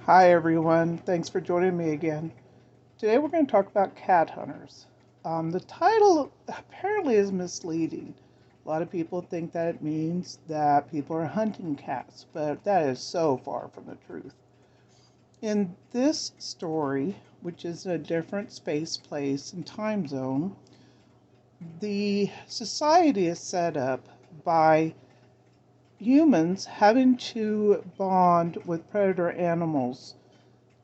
Hi everyone, thanks for joining me again. Today we're going to talk about cat hunters. The title apparently is misleading. A lot of people think that it means that people are hunting cats, but that is so far from the truth. In this story, which is in a different space, place, and time zone, the society is set up by humans having to bond with predator animals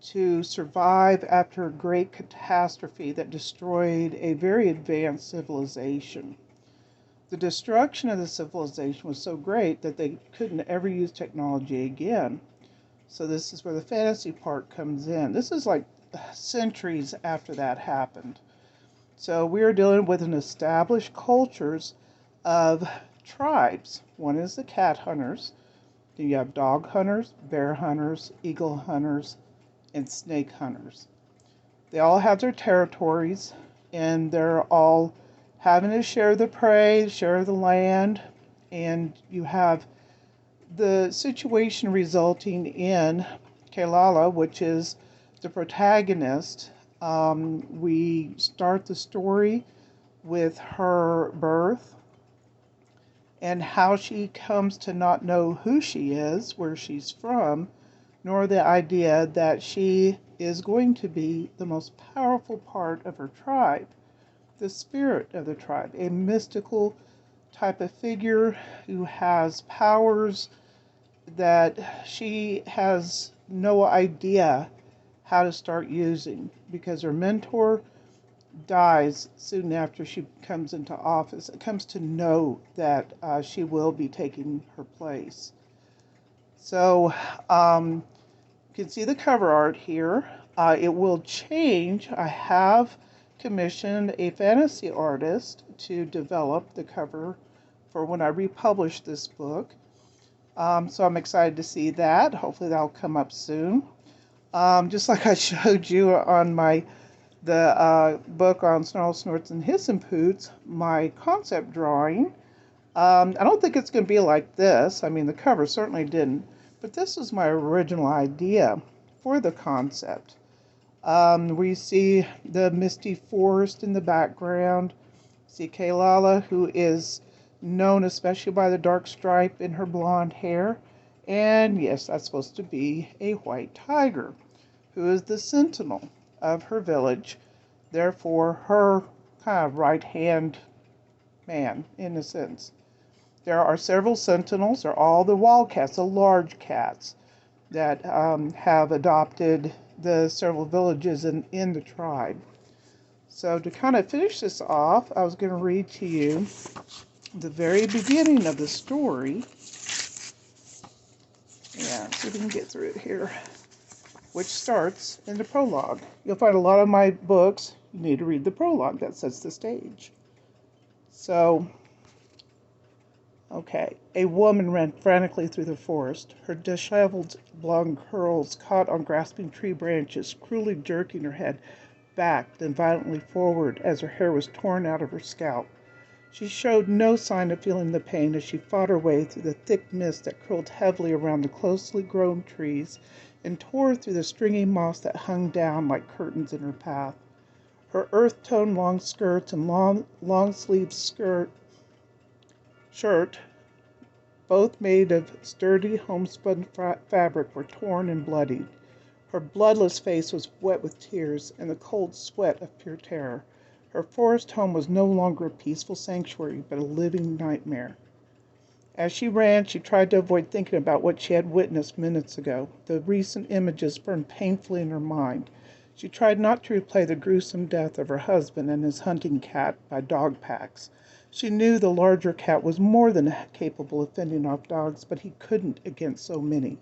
to survive after a great catastrophe that destroyed a very advanced civilization. The destruction of the civilization was so great that they couldn't ever use technology again. So, this is where the fantasy part comes in. This is like centuries after that happened. So, we are dealing with an established cultures of tribes. One is the cat hunters, then you have dog hunters, bear hunters, eagle hunters, and snake hunters. They all have their territories and they're all having to share the prey, share the land, and you have the situation resulting in Kalala, which is the protagonist. We start the story with her birth and how she comes to not know who she is, where she's from, nor the idea that she is going to be the most powerful part of her tribe, the spirit of the tribe, a mystical type of figure who has powers that she has no idea how to start using because her mentor dies soon after she comes into office. It comes to know that she will be taking her place. So, you can see the cover art here. It will change. I have commissioned a fantasy artist to develop the cover for when I republish this book. So I'm excited to see that. Hopefully that'll come up soon. Just like I showed you on the book on Snarl, Snorts, and Hiss and Poots, my concept drawing. I don't think it's going to be like this. I mean, the cover certainly didn't. But this was my original idea for the concept. We see the misty forest in the background. See Kaylala, who is known especially by the dark stripe in her blonde hair. And yes, that's supposed to be a white tiger, who is the sentinel of her village. Therefore, her kind of right hand man, in a sense. There are several sentinels. They're all the wildcats, the large cats that have adopted the several villages in the tribe. So to kind of finish this off, I was going to read to you the very beginning of the story. Yeah, see if we can get through it here, which starts in the prologue. You'll find a lot of my books, you need to read the prologue. That sets the stage. So, okay. A woman ran frantically through the forest, her disheveled blonde curls caught on grasping tree branches, cruelly jerking her head back, then violently forward as her hair was torn out of her scalp. She showed no sign of feeling the pain as she fought her way through the thick mist that curled heavily around the closely grown trees and tore through the stringy moss that hung down like curtains in her path. Her earth-toned long skirts and long-sleeved shirt, both made of sturdy homespun fabric, were torn and bloodied. Her bloodless face was wet with tears and the cold sweat of pure terror. Her forest home was no longer a peaceful sanctuary, but a living nightmare. As she ran, she tried to avoid thinking about what she had witnessed minutes ago. The recent images burned painfully in her mind. She tried not to replay the gruesome death of her husband and his hunting cat by dog packs. She knew the larger cat was more than capable of fending off dogs, but he couldn't against so many.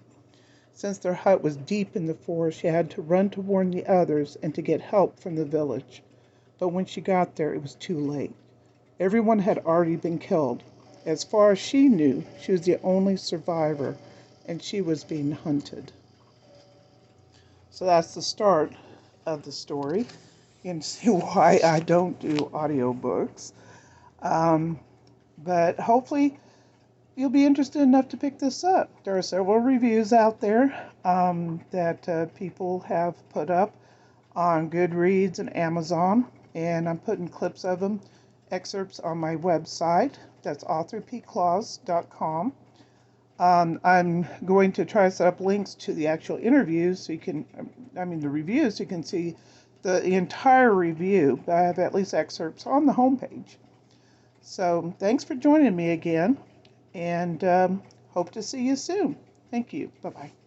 Since their hut was deep in the forest, she had to run to warn the others and to get help from the village. But when she got there, it was too late. Everyone had already been killed. As far as she knew, she was the only survivor, and she was being hunted. So that's the start of the story. You can see why I don't do audiobooks. But hopefully, you'll be interested enough to pick this up. There are several reviews out there that people have put up on Goodreads and Amazon, and I'm putting clips of them, excerpts on my website. That's authorpclaus.com. I'm going to try to set up links to the actual interviews so you can, the reviews, so you can see the entire review. I have at least excerpts on the homepage. So thanks for joining me again, and hope to see you soon. Thank you. Bye-bye.